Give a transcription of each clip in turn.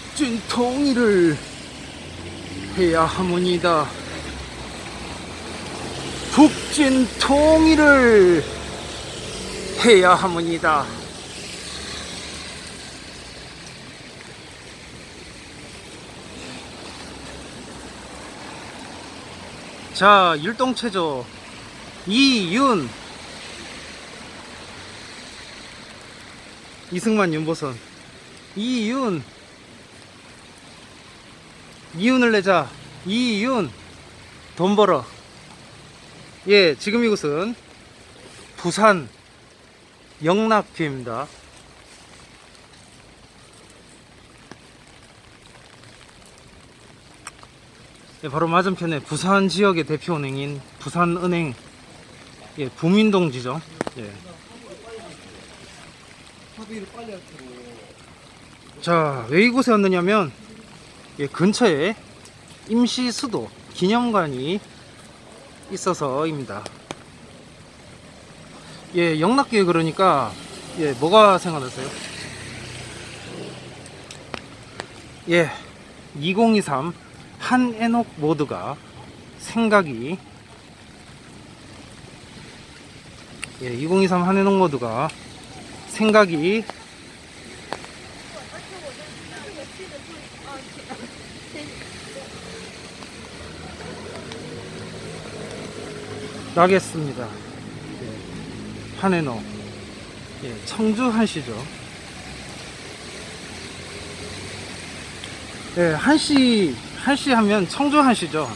북진 통일을 해야 하모니다. 북진 통일을 해야 하모니다. 자, 율동체조 이윤, 이승만, 윤보선, 이윤, 이윤을 내자. 이윤, 돈 벌어. 예, 지금 이곳은 부산 영락교입니다. 예, 바로 맞은편에 부산 지역의 대표은행인 부산은행, 예, 부민동지죠. 예. 자, 왜 이곳에 왔느냐면, 예, 근처에 임시수도 기념관이 있어서입니다. 예, 영락교에 그러니까, 예, 뭐가 생각나세요? 예, 2023 한해녹 모드가 생각이, 예, 2023 한해녹 모드가 생각이 나겠습니다. 예, 한해녹, 예, 청주 한시죠. 예, 한시 하면 청주 한시죠.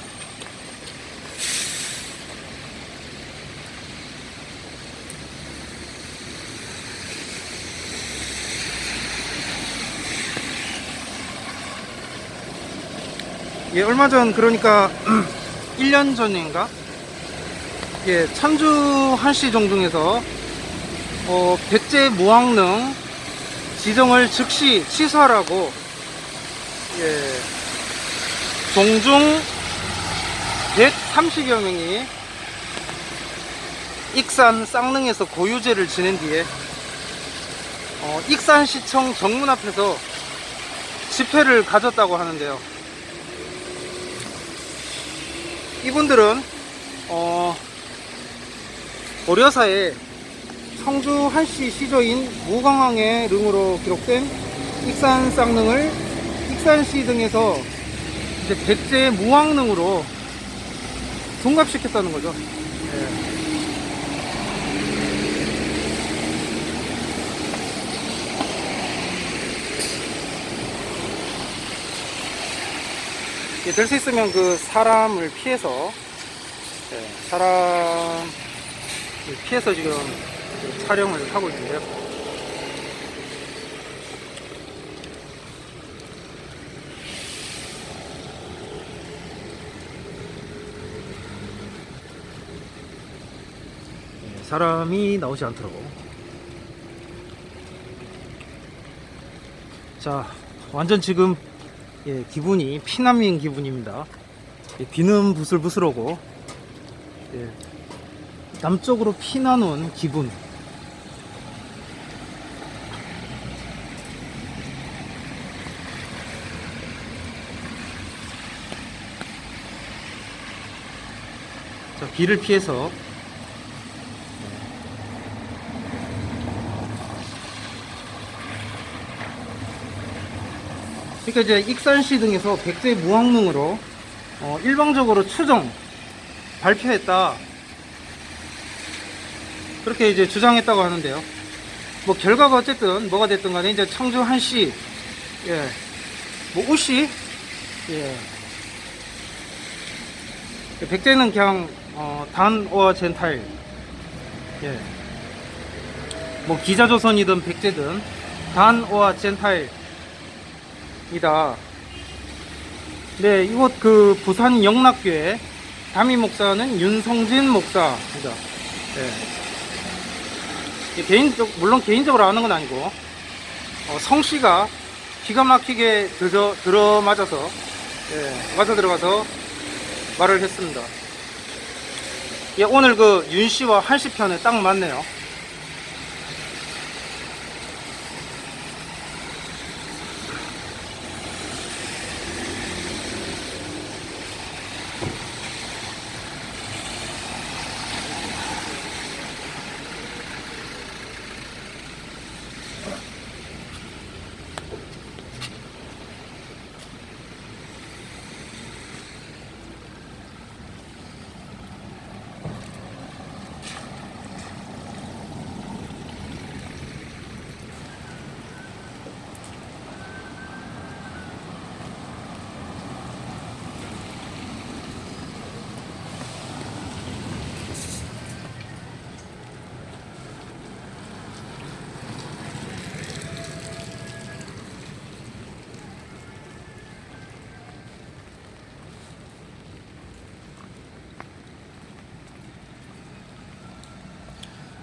예, 얼마 전, 그러니까 1년 전인가? 예, 청주 한시 종중에서 백제 무왕릉 지정을 즉시 취소하라고, 예, 종중 130여 명이 익산 쌍릉에서 고유제를 지낸 뒤에 익산시청 정문 앞에서 집회를 가졌다고 하는데요. 이분들은 고려사에 청주 한시 시조인 무광왕의 릉으로 기록된 익산 쌍릉을 익산시 등에서 이제 백제 무왕릉으로 둔갑시켰다는 거죠. 예. 될 수 있으면 그 사람을 피해서, 예, 사람을 피해서 지금 촬영을 하고 있는데요. 예, 사람이 나오지 않도록. 자, 완전 지금, 예, 기분이 피난민 기분입니다. 예, 비는 부슬부슬하고, 예, 남쪽으로 피나는 기분. 자, 비를 피해서 그러니까 이제 익산시 등에서 백제 무왕릉으로 일방적으로 추정 발표했다, 그렇게 이제 주장했다고 하는데요. 뭐 결과가 어쨌든 뭐가 됐든 간에 이제 청주 한시, 예, 뭐 우시, 예, 백제는 그냥 단오와 젠타일, 예, 뭐 기자조선이든 백제든 단오와 젠타일 이다. 네, 이곳 그 부산 영락교회 담임 목사는 윤성진 목사입니다. 예. 물론 개인적으로 아는 건 아니고, 성씨가 기가 막히게 들어맞아서, 예, 맞아 들어가서 말을 했습니다. 예, 오늘 그 윤씨와 한씨 편에 딱 맞네요.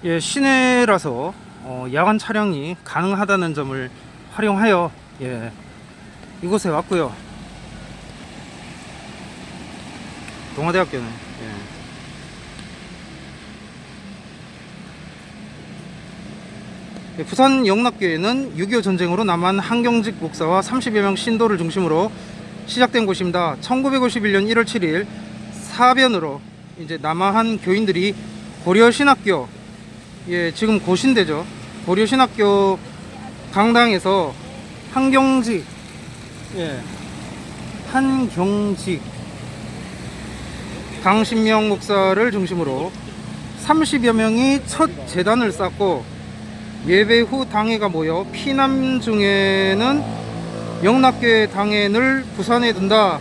예, 시내라서 야간 촬영이 가능하다는 점을 활용하여 예, 이곳에 왔고요. 동아대학교는 예. 부산 영락교회는 6.25 전쟁으로 남한 한경직 목사와 30여 명 신도를 중심으로 시작된 곳입니다. 1951년 1월 7일 사변으로 이제 남한 교인들이 고려신학교, 예, 지금 고신대죠. 고려신학교 강당에서 한경직, 예, 한경직 강신명 목사를 중심으로 30여 명이 첫 제단을 쌓고 예배 후 당회가 모여 피남 중에는 영락교회 당회를 부산에 둔다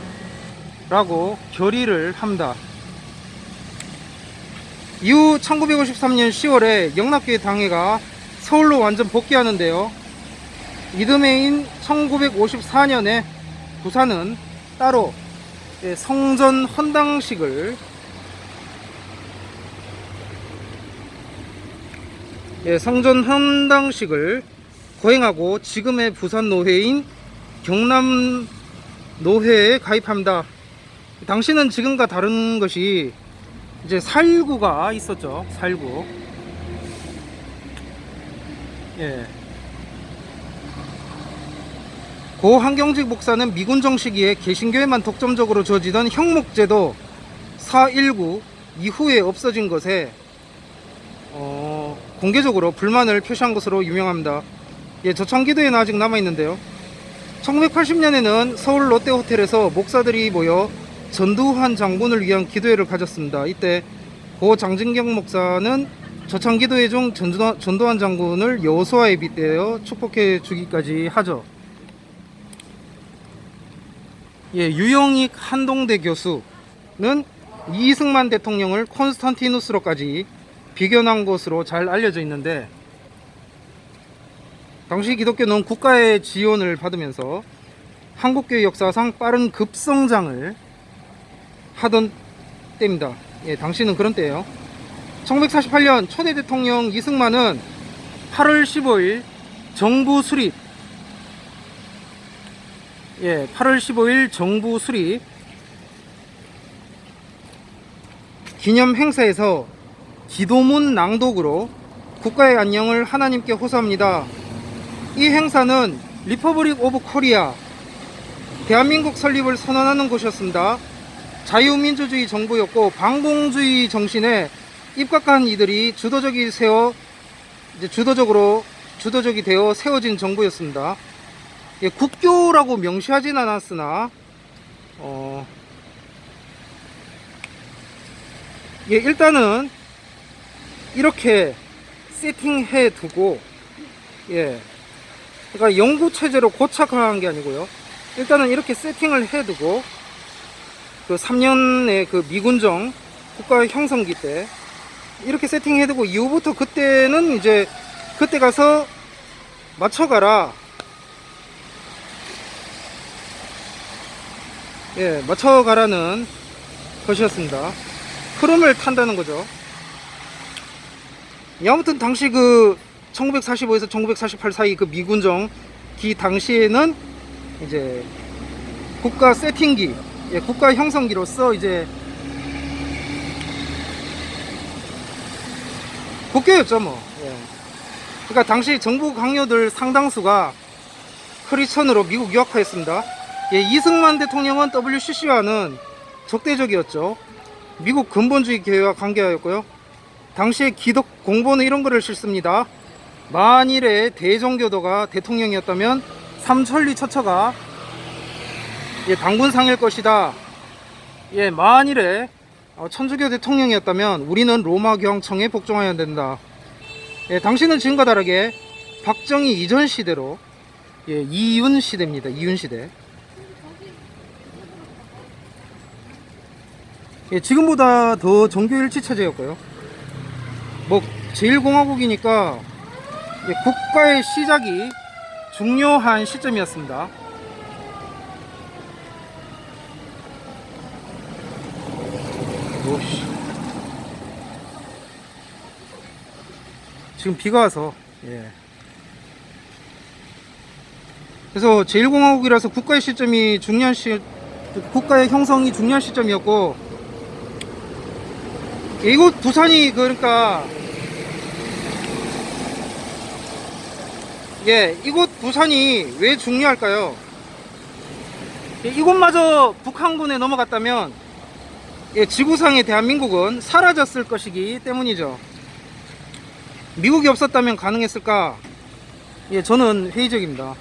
라고 결의를 합니다. 이후 1953년 10월에 영락교회 당회가 서울로 완전 복귀하는데요. 이듬해인 1954년에 부산은 따로 성전 헌당식을 성전 헌당식을 거행하고 지금의 부산 노회인 경남 노회에 가입합니다. 당시는 지금과 다른 것이 이제 4.19가 있었죠. 4.19. 예. 고 한경직 목사는 미군정 시기에 개신교에만 독점적으로 주어지던 형목제도 4.19 이후에 없어진 것에 공개적으로 불만을 표시한 것으로 유명합니다. 예, 저창기도에는 아직 남아있는데요. 1980년에는 서울 롯데호텔에서 목사들이 모여 전두환 장군을 위한 기도회를 가졌습니다. 이때 고 장진경 목사는 저창기도회 중 전두환 장군을 여호수아에 빗대어 축복해 주기까지 하죠. 예, 유영익 한동대 교수는 이승만 대통령을 콘스탄티누스로까지 비견한 것으로 잘 알려져 있는데, 당시 기독교는 국가의 지원을 받으면서 한국교회 역사상 빠른 급성장을 하던 때입니다. 예, 당시는 그런 때예요. 1948년 초대 대통령 이승만은 8월 15일 정부 수립, 8월 15일 정부 수립 기념 행사에서 기도문 낭독으로 국가의 안녕을 하나님께 호소합니다. 이 행사는 리퍼블릭 오브 코리아, 대한민국 설립을 선언하는 곳이었습니다. 자유민주주의 정부였고 반공주의 정신에 입각한 이들이 주도적이 되어 세워진 정부였습니다. 예, 국교라고 명시하진 않았으나 예, 일단은 이렇게 세팅해 두고, 예, 그러니까 영구 체제로 고착화한 게 아니고요. 일단은 이렇게 세팅을 해 두고 그 3년의 그 미군정 국가 형성기 때 이렇게 세팅해 두고 이후부터 그때는 이제 그때 가서 맞춰가라. 예, 맞춰가라는 것이었습니다. 흐름을 탄다는 거죠. 아무튼 당시 그 1945에서 1948 사이 그 미군정 기 당시에는 이제 국가 세팅기, 예, 국가 형성기로서 이제 국교였죠 뭐. 예. 그러니까 당시 정부 강요들 상당수가 크리스천으로 미국 유학하였습니다. 예, 이승만 대통령은 WCC와는 적대적이었죠. 미국 근본주의 교회와 관계하였고요. 당시에 기독 공보는 이런 글을 싣습니다. 만일에 대종교도가 대통령이었다면 삼천리 처처가 당군상일 것이다. 예, 만일에 천주교 대통령이었다면 우리는 로마 교황청에 복종해야 된다. 예, 당시는 지금과 다르게 박정희 이전 시대로, 예, 이윤 시대입니다. 이윤 시대. 예, 지금보다 더 종교일치 체제였고요. 뭐 제1공화국이니까 예, 국가의 시작이 중요한 시점이었습니다. 오씨. 지금 비가 와서. 예. 그래서 제1공화국이라서 국가의 시점이 중요한 국가의 형성이 중요한 시점이었고, 이곳 부산이 그러니까 이곳 부산이 왜 중요할까요? 이곳마저 북한군에 넘어갔다면 지구상의 대한민국은 사라졌을 것이기 때문이죠. 미국이 없었다면 가능했을까? 저는 회의적입니다.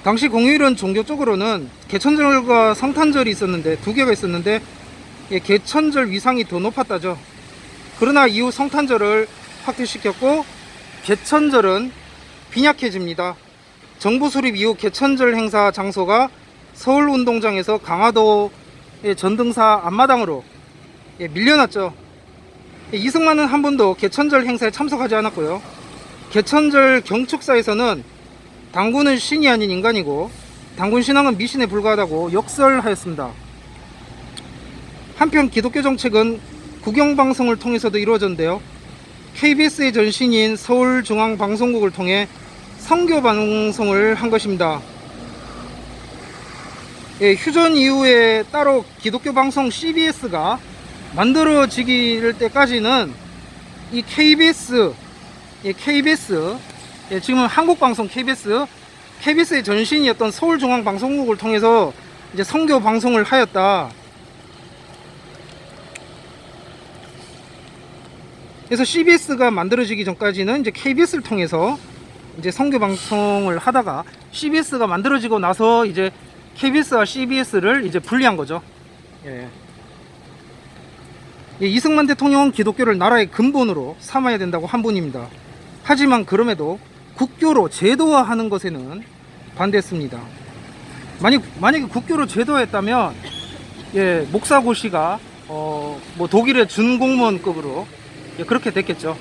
당시 공휴일은 종교적으로는 개천절과 성탄절이 있었는데, 두 개가 있었는데, 개천절 위상이 더 높았다죠. 그러나 이후 성탄절을 확대시켰고, 개천절은 빈약해집니다. 정부 수립 이후 개천절 행사 장소가 서울운동장에서 강화도의 전등사 앞마당으로 밀려났죠. 이승만은 한 번도 개천절 행사에 참석하지 않았고요. 개천절 경축사에서는 당군은 신이 아닌 인간이고 당군 신앙은 미신에 불과하다고 역설하였습니다. 한편 기독교 정책은 국영방송을 통해서도 이루어졌는데요. KBS의 전신인 서울중앙방송국을 통해 선교 방송을 한 것입니다. 휴전 이후에 따로 기독교 방송 CBS가 만들어지기 때까지는 이 KBS 지금은 한국방송 KBS의 전신이었던 서울중앙방송국을 통해서 이제 선교 방송을 하였다. 그래서 CBS가 만들어지기 전까지는 이제 KBS를 통해서 이제 선교 방송을 하다가 CBS가 만들어지고 나서 이제 KBS와 CBS를 이제 분리한 거죠. 이승만 대통령은 기독교를 나라의 근본으로 삼아야 된다고 한 분입니다. 하지만 그럼에도 국교로 제도화하는 것에는 반대했습니다. 만약에 국교로 제도화했다면 목사고시가 뭐 독일의 준공무원급으로 그렇게 됐겠죠.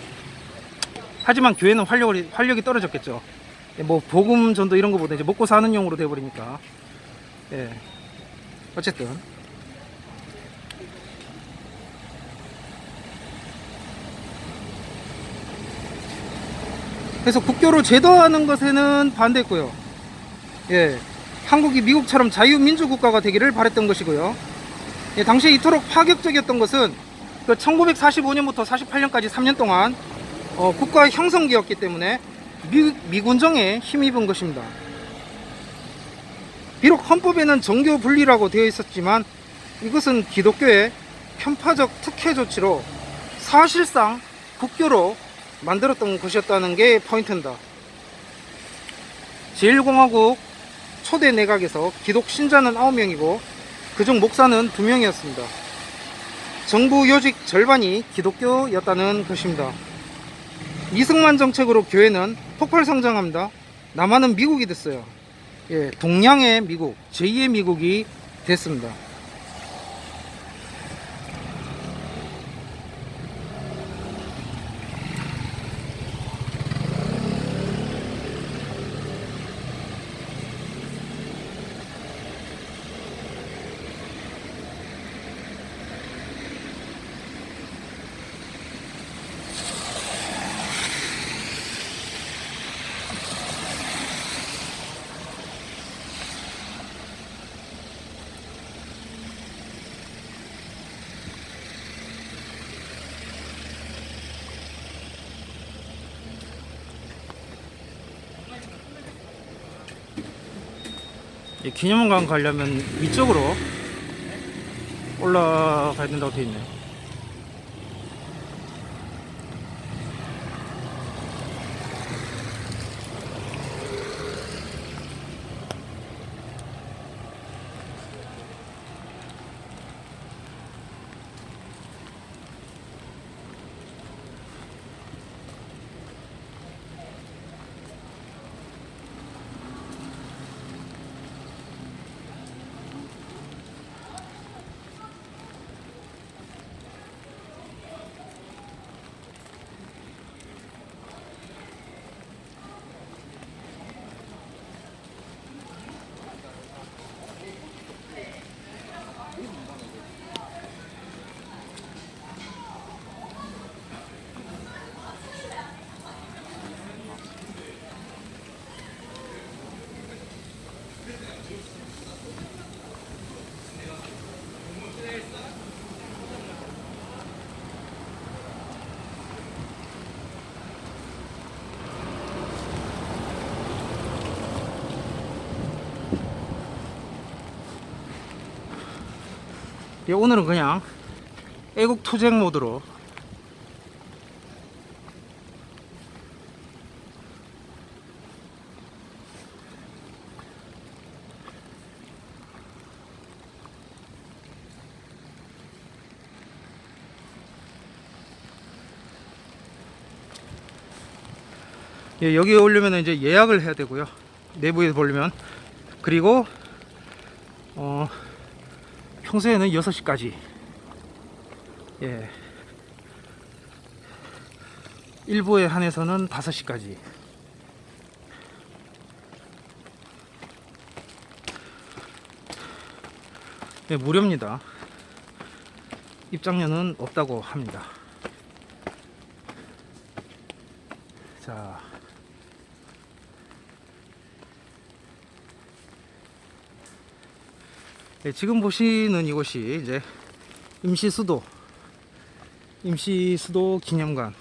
하지만 교회는 활력이 떨어졌겠죠. 뭐 복음 전도 이런 거보다 이제 먹고 사는 용으로 돼버리니까. 어쨌든 그래서 국교로 제도화하는 것에는 반대했고요. 한국이 미국처럼 자유민주국가가 되기를 바랬던 것이고요. 당시에 이토록 파격적이었던 것은 1945년부터 48년까지 3년 동안 국가 형성기였기 때문에 미군정에 힘입은 것입니다. 비록 헌법에는 정교 분리라고 되어 있었지만 이것은 기독교의 편파적 특혜 조치로 사실상 국교로 만들었던 것이었다는 게 포인트입니다. 제1공화국 초대 내각에서 기독 신자는 9명이고 그중 목사는 2명이었습니다. 정부 요직 절반이 기독교였다는 것입니다. 이승만 정책으로 교회는 폭발 성장합니다. 남한은 미국이 됐어요. 동양의 미국, 제2의 미국이 됐습니다. 기념관 가려면 위쪽으로 올라가야 된다고 되어 있네요. 예, 오늘은 그냥 애국투쟁 모드로 예, 여기에 오려면 이제 예약을 해야 되고요. 내부에 보려면. 그리고 평소에는 6시까지, 예, 일부에 한해서는 5시까지. 예, 무료입니다. 입장료는 없다고 합니다. 자, 예, 지금 보시는 이곳이 이제 임시수도 기념관.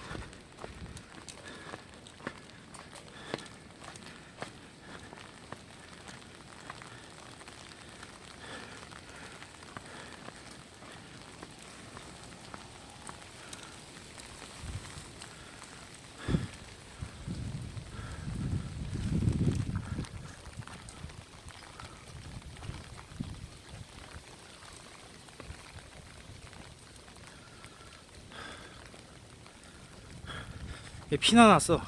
예, 피난왔어.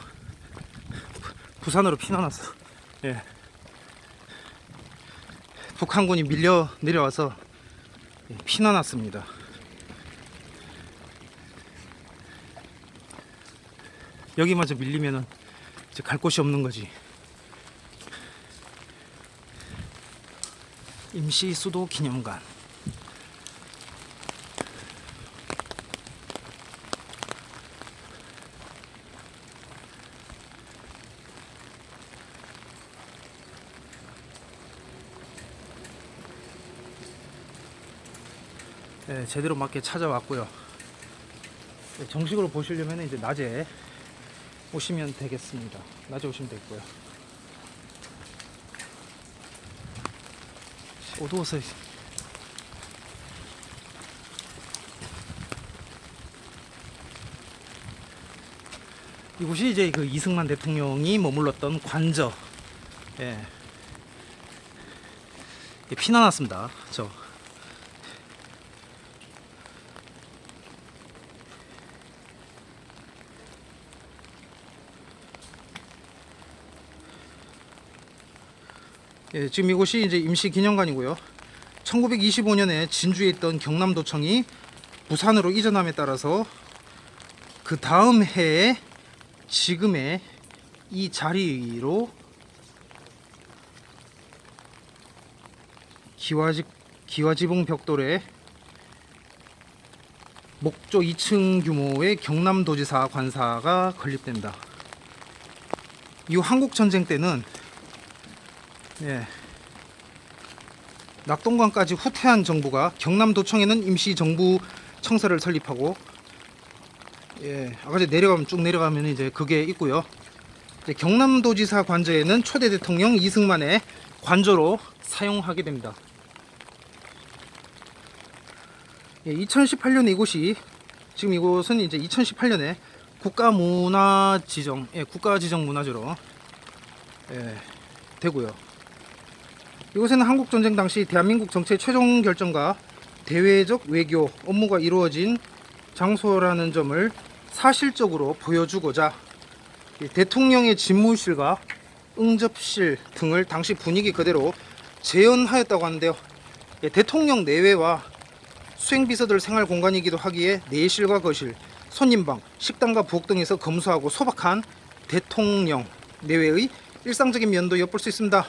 부산으로 피난왔어. 예. 북한군이 밀려 내려와서 피난왔습니다. 여기마저 밀리면은 이제 갈 곳이 없는 거지. 임시 수도 기념관. 네, 제대로 맞게 찾아왔고요. 네, 정식으로 보시려면 이제 낮에 오시면 되겠습니다. 낮에 오시면 되고요. 어두워서 이곳이 이제 그 이승만 대통령이 머물렀던 관저. 예. 예, 피난왔습니다. 저. 예, 지금 이곳이 이제 임시 기념관이고요. 1925년에 진주에 있던 경남도청이 부산으로 이전함에 따라서 그 다음 해에 지금의 이 자리로 기와지붕 벽돌에 목조 2층 규모의 경남도지사 관사가 건립됩니다. 이후 한국전쟁 때는 예, 낙동강까지 후퇴한 정부가 경남도청에는 임시정부 청사를 설립하고, 예, 아까 내려가면 쭉 내려가면 이제 그게 있고요. 이제 경남도지사 관저에는 초대 대통령 이승만의 관저로 사용하게 됩니다. 예, 2018년에 이곳이, 지금 이곳은 이제 2018년에 국가문화지정, 예, 국가지정 문화재로 예, 되고요. 이곳에는 한국전쟁 당시 대한민국 정치의 최종 결정과 대외적 외교 업무가 이루어진 장소라는 점을 사실적으로 보여주고자 대통령의 집무실과 응접실 등을 당시 분위기 그대로 재현하였다고 하는데요. 대통령 내외와 수행비서들 생활 공간이기도 하기에 내실과 거실, 손님방, 식당과 부엌 등에서 검소하고 소박한 대통령 내외의 일상적인 면도 엿볼 수 있습니다.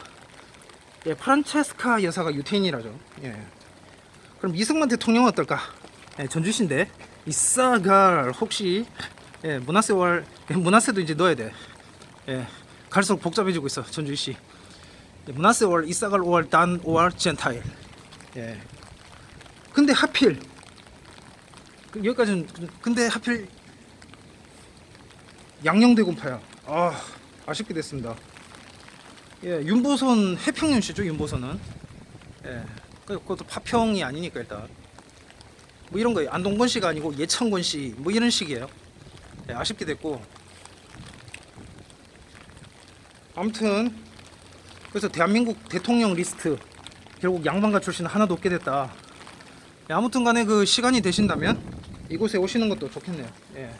예, 프란체스카 여사가 유태인이라죠. 예. 그럼 이승만 대통령은 어떨까? 예, 전주시인데 이사갈 혹시 예, 문화세월, 예, 문화세도 이제 넣어야 돼. 예, 갈수록 복잡해지고 있어 전주시. 예, 문화세월 이사갈 5월 단 5월 젠타일. 예. 근데 하필 여기까지는, 근데 하필 양녕대군파야. 아, 아쉽게 됐습니다. 예, 윤보선 해평윤씨죠. 윤보선은 예, 그것도 파평이 아니니까 일단 뭐 이런 거예요. 안동건 씨가 아니고 예천건 씨 뭐 이런 식이에요. 예, 아쉽게 됐고, 아무튼 그래서 대한민국 대통령 리스트 결국 양반가 출신 하나도 없게 됐다. 예, 아무튼 간에 그 시간이 되신다면 이곳에 오시는 것도 좋겠네요. 예.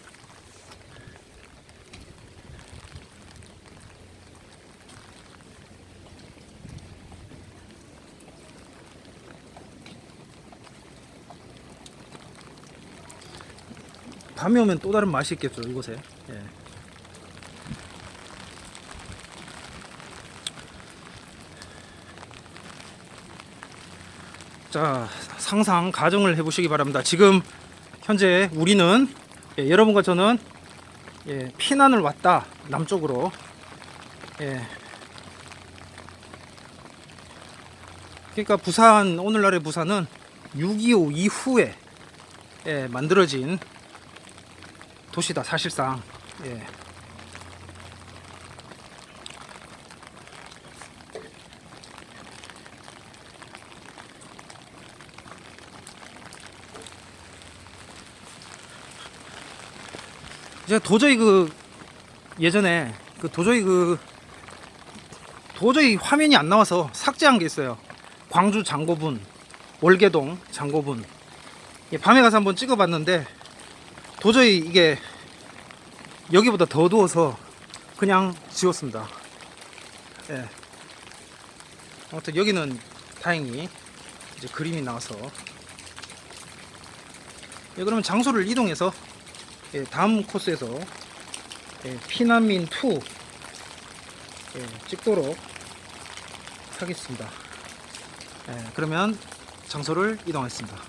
밤에 오면 또 다른 맛이 있겠죠, 이곳에. 예. 자, 상상 가정을 해보시기 바랍니다. 지금 현재 우리는, 예, 여러분과 저는, 예, 피난을 왔다, 남쪽으로. 예. 그러니까 부산, 오늘날의 부산은 6.25 이후에, 예, 만들어진 도시다, 사실상. 예. 제가 도저히 예전에 도저히 화면이 안 나와서 삭제한 게 있어요. 광주 장고분, 월계동 장고분. 예, 밤에 가서 한번 찍어봤는데 도저히 이게 여기보다 더 어두워서 그냥 지웠습니다. 예. 아무튼 여기는 다행히 이제 그림이 나와서, 예, 그러면 장소를 이동해서, 예, 다음 코스에서, 예, 피난민 2, 예, 찍도록 하겠습니다. 예, 그러면 장소를 이동하겠습니다.